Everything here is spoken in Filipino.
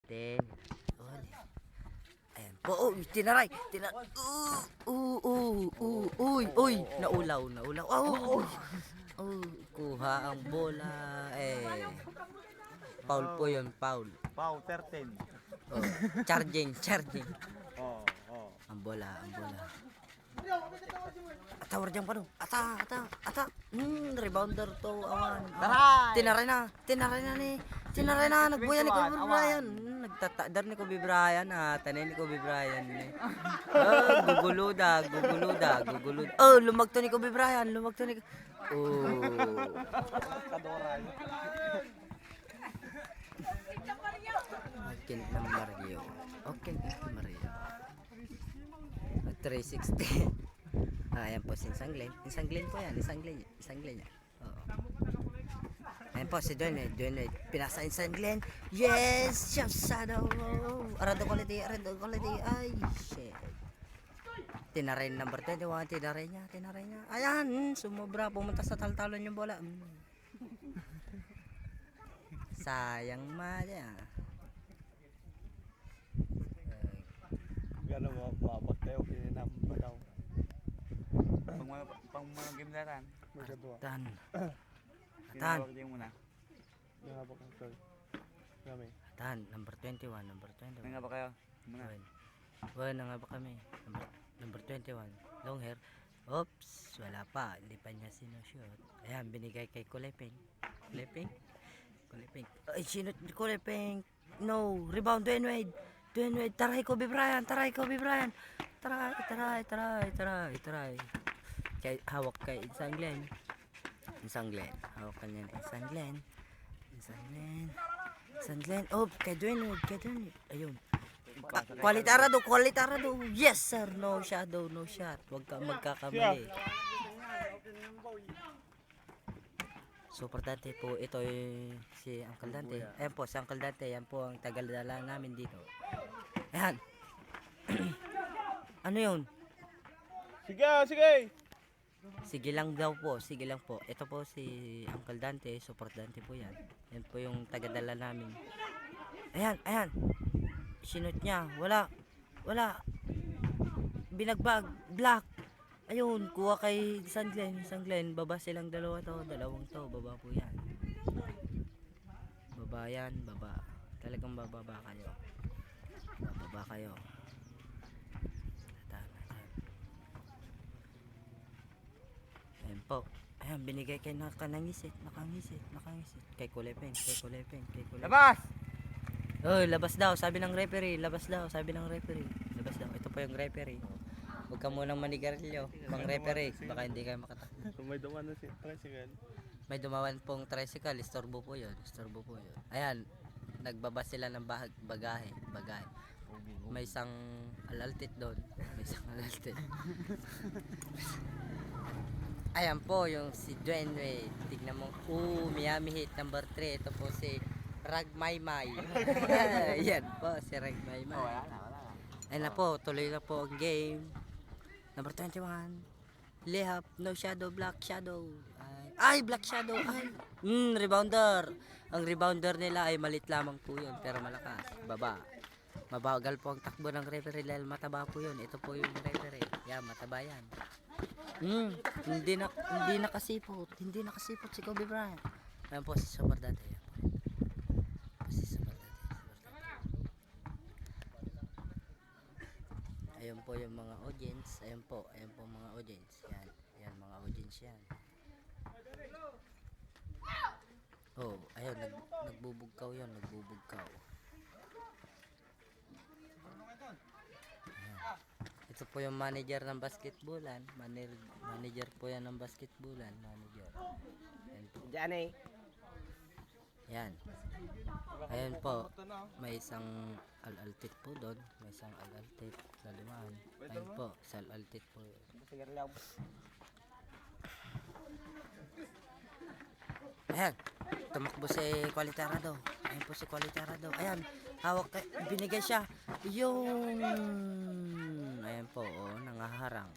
Ten. Ayan po. Oh, tinaray. Uy. Naulaw. Oh. Oh, kuha ang bola. Foul po yun, foul. Wow, 13. Oh, charging. Oh. Ang bola. Atawar dyan pa no. Ata. Rebounder to. Awan. Tinaray na. Nagbuya ni Kobe Bryant. Nagtatadar ni Kobe Bryant. Tanin ni Kobe Bryant. Guguluda. Oh, lumagto ni Kobe Bryant. Oh. Okay na Mario. 360. Ayan po si Isang Glenn po yan. Isang Glenn yan. Oo. Ayan po si Dwayne. Pinasa Isang Glenn. Yes! Shadow. Arado quality. Ay, shit. Tinaray number 21. Tinaray niya. Ayan. Sumobra. Pumunta sa taltalon yung bola. Sayang maya. Gano'n mo, mabot tayo, pininampay daw. Pang mga game na ran. Magkatuwa. Atan. Tinawag din muna. Nangabak ang tol. Kami. Atan. Number 21. Nanga ba kayo? Muna. Well, nga ba kami? Number 21. Long hair. Oops. Wala pa. Hindi pa niya sinushoot. Ayan. Binigay kay Kulepeng. Ay, sinot ni Kulepeng. No. Rebound. Dwayne Wade. Taray Kobe Bryant. Taray. Hawak kay Isang Glenn. Hawak ka niyan. Isang Glenn. Oh, kay Dwayne Wade. Ayun. Kwalitarado. Yes, sir. No shadow, no shot. Huwag ka magkakamali. Super Dante po. Ito si Uncle Dante. Ayan po, si Uncle Dante. Yan po ang tagal-dala namin dito. Ayan. Ano yun? Sige! Sige lang po. Ito po si Uncle Dante. Super Dante po yan. Yan po yung tagadala namin. Ayan. Sinot niya. Wala. Binagbag. Black. Ayun. Kuha kay Isang Glenn. Baba silang dalawang to. Baba po yan. Baba. Talagang bababa kayo. Atan. Ayan po. Ayan, binigay kay nakangisit. Kay Kulepeng. Labas! Oh, labas daw, sabi ng referee. Labas daw. Ito po yung referee. Huwag ka munang manigarilyo. Bang referee, baka hindi kayo makatakbo. Kung may duman na si tricycle. May dumawan pong tricycle, istorbo po yun. Ayan, nagbaba sila ng bagahe. May isang alaltit doon. Ayan po yung si Dwayne Wade. Tignan mo. Miami Heat number 3. Ito po si Ragmaymay. Ayan po si Ragmaymay. Wala na. Ayan na po. Tuloy na po ang game. Number 21. Lehap. No shadow. Black shadow. Ay, black shadow. Ay. Rebounder. Ang rebounder nila ay malit lamang po yun. Pero malakas. Baba. Mabagal po ang takbo ng referee dahil mataba po yun. Ito po yung referee. Yan, mataba yan. Hindi nakasipot si Kobe Bryant. Ayan po si Super Dante. Ayan po yung mga audience. Ayan po mga audience. Yan mga audience yan. Oh, ayun nagbubugkaw yun. Ito po yung manager ng basketballan. Manager po yan ng basketballan. Ayan po. Yan. Ayan po. May isang alaltit po doon. Sa limaan. Ayan po. Sa alaltit po. Ayan. Tumakbo si Qualitarado. Ayan po si Qualitarado. Ayan. Hawak. Binigay siya. Yung. Ayan po. Nangaharang.